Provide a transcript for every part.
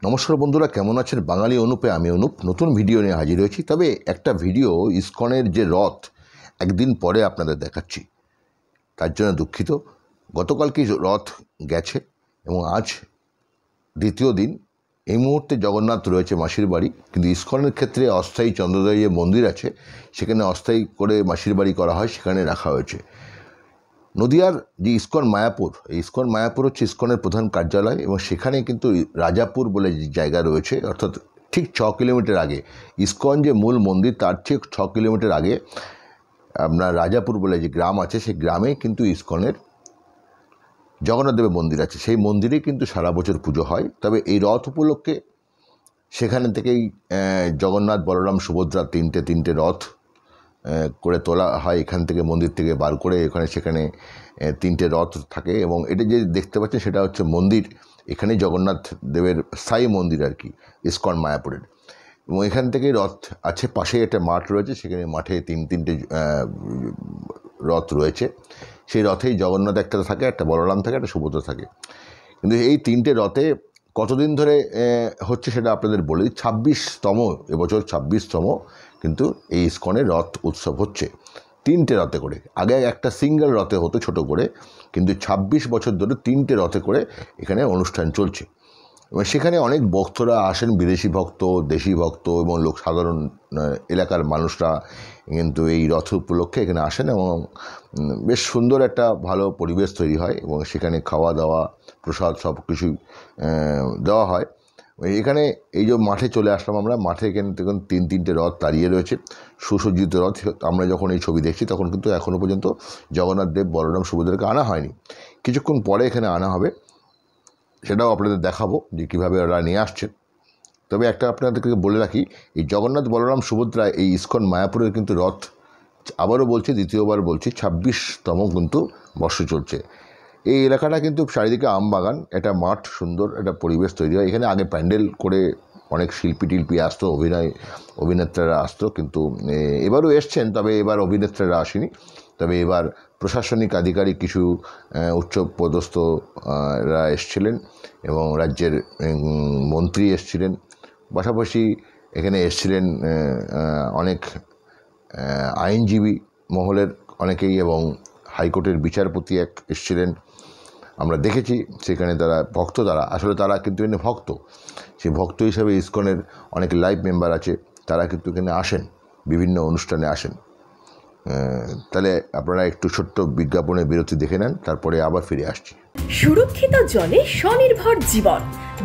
নমস্কার বন্ধুরা, কেমন আছেন? বাঙালি অনুপে আমি অনুপ নতুন ভিডিও নিয়ে হাজির হয়েছি। তবে একটা ভিডিও ইসকনের যে রথ একদিন পরে আপনাদের দেখাচ্ছি, তার জন্য দুঃখিত। গতকালকে রথ গেছে এবং আজ দ্বিতীয় দিন। এই মুহূর্তে জগন্নাথ রয়েছে মাসির বাড়ি, কিন্তু ইসকনের ক্ষেত্রে অস্থায়ী চন্দ্রোদয় যে মন্দির আছে সেখানে অস্থায়ী করে মাসির বাড়ি করা হয়, সেখানে রাখা হয়েছে। নদিয়ার যে ইসকন মায়াপুর, এই ইসকন মায়াপুর হচ্ছে ইসকনের প্রধান কার্যালয় এবং সেখানে কিন্তু রাজাপুর বলে যে জায়গা রয়েছে, অর্থাৎ ঠিক 6 কিলোমিটার আগে ইসকন যে মূল মন্দির তার ঠিক 6 কিলোমিটার আগে আপনার রাজাপুর বলে যে গ্রাম আছে, সেই গ্রামে কিন্তু ইসকনের জগন্নাথ দেবের মন্দির আছে। সেই মন্দিরে কিন্তু সারা বছর পুজো হয়। তবে এই রথ উপলক্ষে সেখানে থেকেই জগন্নাথ, বলরাম, সুভদ্রা তিনটে রথ করে তোলা হয় এখান থেকে, মন্দির থেকে বার করে সেখানে 3টে রথ থাকে। এবং এটা যে দেখতে পাচ্ছেন সেটা হচ্ছে মন্দির, এখানে জগন্নাথ দেবের স্থায়ী মন্দির আর কি, ইসকন মায়াপুরের। এবং এখান থেকে রথ আছে, পাশেই একটা মাঠ রয়েছে, সেখানে মাঠে তিনটে রথ রয়েছে। সেই রথেই জগন্নাথ একটা থাকে, একটা বলরাম থাকে, একটা সুভদ্রা থাকে। কিন্তু এই 3টে রথে কতদিন ধরে হচ্ছে সেটা আপনাদের বলি। 26তম, এবছর 26তম কিন্তু এই ইসকনের রথ উৎসব হচ্ছে 3টে রথে করে। আগে একটা সিঙ্গেল রথে হতো ছোট করে, কিন্তু 26 বছর ধরে 3টে রথে করে এখানে অনুষ্ঠান চলছে। এবং সেখানে অনেক ভক্তরা আসেন, বিদেশি ভক্ত, দেশি ভক্ত এবং সাধারণ এলাকার মানুষরা কিন্তু এই রথ উপলক্ষে এখানে আসেন এবং বেশ সুন্দর একটা ভালো পরিবেশ তৈরি হয় এবং সেখানে খাওয়া দাওয়া, প্রসাদ সব কিছুই দেওয়া হয়। এখানে এই যে মাঠে চলে আসলাম আমরা, মাঠে এখানে দেখুন 3টে রথ দাঁড়িয়ে রয়েছে, সুসজ্জিত রথ। আমরা যখন এই ছবি দেখছি তখন কিন্তু এখনও পর্যন্ত জগন্নাথ দেব, বলরাম, সুভদ্রাকে আনা হয়নি। কিছুক্ষণ পরে এখানে আনা হবে, সেটাও আপনাদের দেখাবো যে কীভাবে ওরা নিয়ে আসছেন। তবে একটা আপনাদেরকে বলে রাখি, এই জগন্নাথ, বলরাম, সুভদ্রা এই ইসকন মায়াপুরের কিন্তু রথ, আবারও বলছি, দ্বিতীয়বার বলছি, 26তম কিন্তু বর্ষ চলছে। এই এলাকাটা কিন্তু চারিদিকে আম বাগান, একটা মাঠ, সুন্দর একটা পরিবেশ তৈরি হয়। এখানে আগে প্যান্ডেল করে অনেক শিল্পী আসতো, অভিনেত্রীরা আসতো, কিন্তু এবারও এসছেন, তবে এবার অভিনেত্রীরা আসেনি। তবে এবার প্রশাসনিক আধিকারিক কিছু উচ্চপদস্থরা এসছিলেন এবং রাজ্যের মন্ত্রী এসছিলেন, পাশাপাশি এখানে এসছিলেন অনেক আইনজীবী মহলের অনেকেই এবং হাইকোর্টের বিচারপতি এসছিলেন। আমরা দেখেছি সেখানে তারা আসলে তারা কিন্তু এখানে ভক্ত, সেই ভক্ত হিসাবে ইসকনের অনেক লাইভ মেম্বার আছে, তারা কিন্তু এখানে আসেন, বিভিন্ন অনুষ্ঠানে আসেন। তাহলে আপনারা একটু ছোট্ট বিজ্ঞাপনের বিরতি দেখে নেন, তারপরে আবার ফিরে আসছি। সুরক্ষিত জলে স্বনির্ভর জীবন।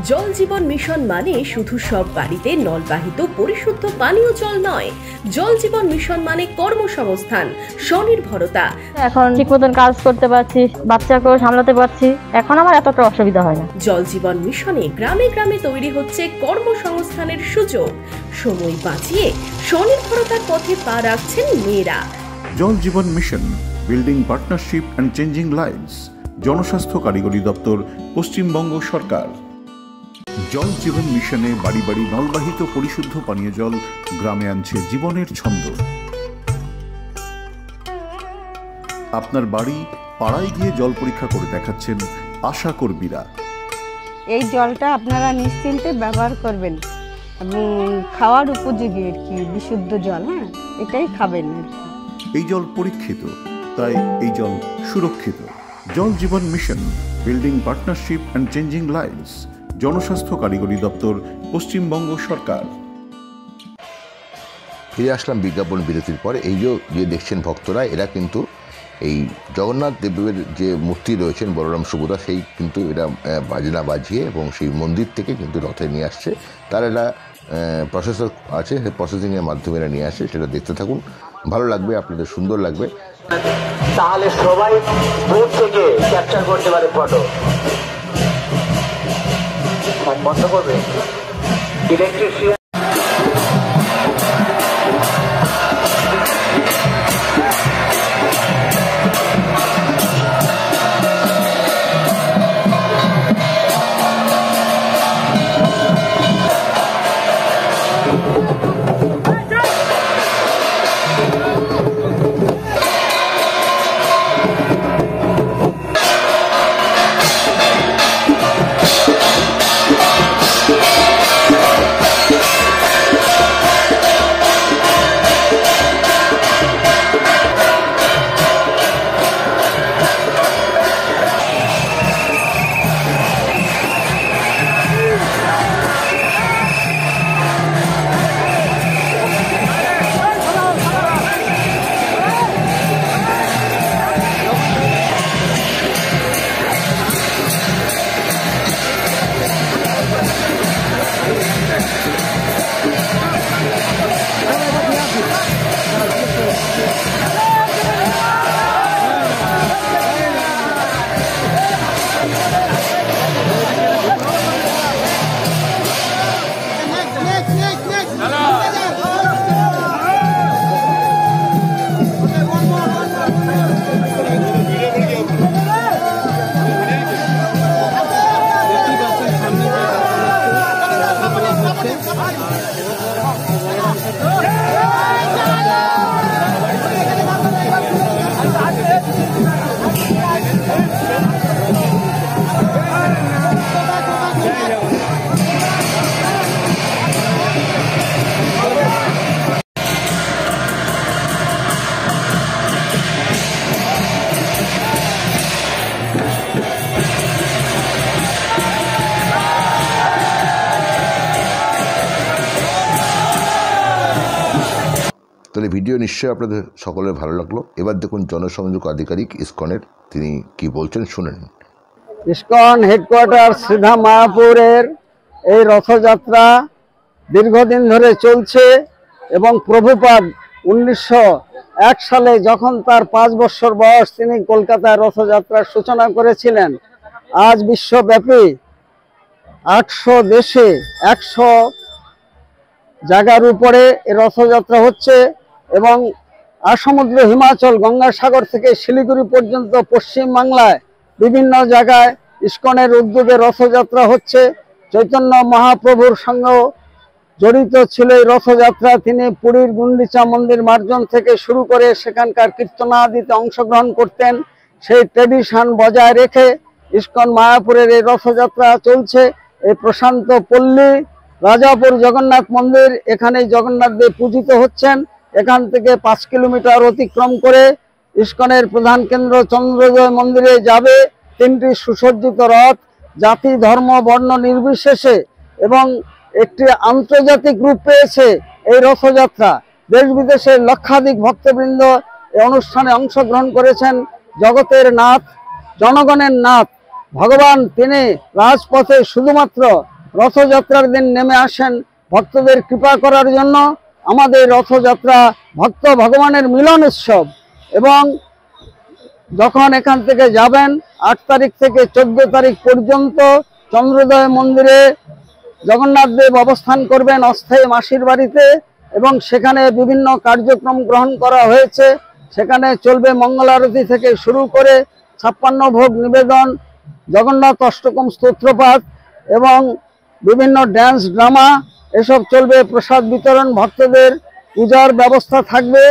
জল জীবন মিশন মানে শুধু সব বাড়িতে নলবাহিত পরিশুদ্ধ পানীয় জল নয়, জল জীবন মিশন মানে কর্মসংস্থান, স্বনির্ভরতা। এখন ঠিক মতন কাজ করতে পারছি, বাচ্চাকেও সামলাতে পারছি, এখন আমার এতটা অসুবিধা হয় না। জল জীবন মিশনে গ্রামে গ্রামে তৈরি হচ্ছে কর্মসংস্থানের সুযোগ। সময় বাঁচিয়ে স্বনির্ভরতার পথে পা রাখছেন মেয়েরা। Jal Jeevan mission, building partnership and changing lives, জনস্বাস্থ্য কারিগরি দপ্তর, পশ্চিমবঙ্গ সরকার। জল জীবন মিশনে বাড়ি বাড়ি নলবাহিত পরিশুদ্ধ পানীয় জল গ্রামে আনছে জীবনের ছন্দ। আপনার বাড়ি, পাড়ায় গিয়ে জল পরীক্ষা করে দেখাচ্ছেন আশা কর্মীরা। এই জলটা আপনারা নিশ্চিন্তে ব্যবহার করবেন এবং খাওয়ার উপযোগী আর কি, বিশুদ্ধ জল। হ্যাঁ, এটাই খাবেন। এই জল পরীক্ষিত, তাই এই জল সুরক্ষিত। Jal Jeevan mission, building partnership and changing lives, জনস্বাস্থ্য কারিগরি দপ্তর, পশ্চিমবঙ্গ সরকার। ফিরে আসলাম বিজ্ঞাপন বিরতির পর। এই যে দেখছেন ভক্তরা, এরা কিন্তু এই জগন্নাথ দেবের যে মূর্তি রয়েছেন বলরাম, সুভদ্রা, সেই কিন্তু এরা বাজনা বাজিয়ে এবং সেই মন্দির থেকে কিন্তু রথে নিয়ে আসছে। তার একটা প্রসেসর আছে, সেই প্রসেসিংয়ের মাধ্যমে এরা নিয়ে আসে। সেটা দেখতে থাকুন, ভালো লাগবে, আপনাদের সুন্দর লাগবে। তাহলে সবাই দূর থেকে ক্যাপচার করতে পারে ফটো। বন্ধ করবে ইলেকট্রিশিয়ান। তাহলে ভিডিও নিশ্চয়ই আপনাদের সকলের ভালো লাগলো। এবার দেখুন জনসংযোগ আধিকারিক ইসকনের তিনি কি বলছেন, শুনেন। ইসকন হেডকোয়ার্টার সিধা মায়াপুরের এই রথযাত্রা দীর্ঘদিন ধরে চলছে এবং প্রভুপাদ 1901 সালে যখন তার 5 বছর বয়স তিনি কলকাতায় রথযাত্রার সূচনা করেছিলেন। আজ বিশ্বব্যাপী 800 দেশে 100 জায়গার উপরে এই রথযাত্রা হচ্ছে এবং আসমুদ্র হিমাচল গঙ্গাসাগর থেকে শিলিগুড়ি পর্যন্ত পশ্চিমবাংলায় বিভিন্ন জায়গায় ইসকনের উদ্যোগে রথযাত্রা হচ্ছে। চৈতন্য মহাপ্রভুর সঙ্গেও জড়িত ছিল এই রথযাত্রা। তিনি পুরীর গুন্ডিচা মন্দির মার্জন থেকে শুরু করে সেখানকার কীর্তনাদিতে অংশগ্রহণ করতেন। সেই ট্রেডিশন বজায় রেখে ইসকন মায়াপুরের এই রথযাত্রা চলছে। এই প্রশান্ত পল্লী রাজাপুর জগন্নাথ মন্দির, এখানে জগন্নাথ দেব পূজিত হচ্ছেন। এখান থেকে 5 কিলোমিটার অতিক্রম করে ইসকনের প্রধান কেন্দ্র চন্দ্রোদয় মন্দিরে যাবে 3টি সুসজ্জিত রথ, জাতি ধর্ম বর্ণ নির্বিশেষে, এবং একটি আন্তর্জাতিক রূপ পেয়েছে এই রথযাত্রা। দেশ বিদেশের লক্ষাধিক ভক্তবৃন্দ এই অনুষ্ঠানে অংশগ্রহণ করেছেন। জগতের নাথ, জনগণের নাথ ভগবান তিনি রাজপথে শুধুমাত্র রথযাত্রার দিন নেমে আসেন ভক্তদের কৃপা করার জন্য। আমাদের রথযাত্রা ভক্ত ভগবানের মিলন উৎসব। এবং যখন এখান থেকে যাবেন 8 তারিখ থেকে 14 তারিখ পর্যন্ত চন্দ্রোদয় মন্দিরে জগন্নাথ দেব অবস্থান করবেন অস্থায়ী মাসির বাড়িতে, এবং সেখানে বিভিন্ন কার্যক্রম গ্রহণ করা হয়েছে। সেখানে চলবে মঙ্গল আরতি থেকে শুরু করে 56 ভোগ নিবেদন, জগন্নাথ অষ্টকম স্তোত্রপাঠ এবং বিভিন্ন ড্যান্স ড্রামা এসব চলবে। প্রসাদ বিতরণ, ভক্তদের পূজার ব্যবস্থা থাকবে।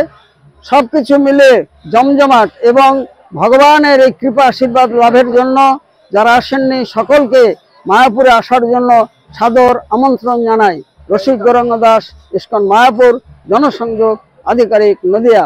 সব কিছু মিলে জমজমাট, এবং ভগবানের এই কৃপা আশীর্বাদ লাভের জন্য যারা আসেননি সকলকে মায়াপুরে আসার জন্য সাদর আমন্ত্রণ জানাই। রসিক গৌরাঙ্গ দাস, ইসকন মায়াপুর, জনসংযোগ আধিকারিক, নদিয়া।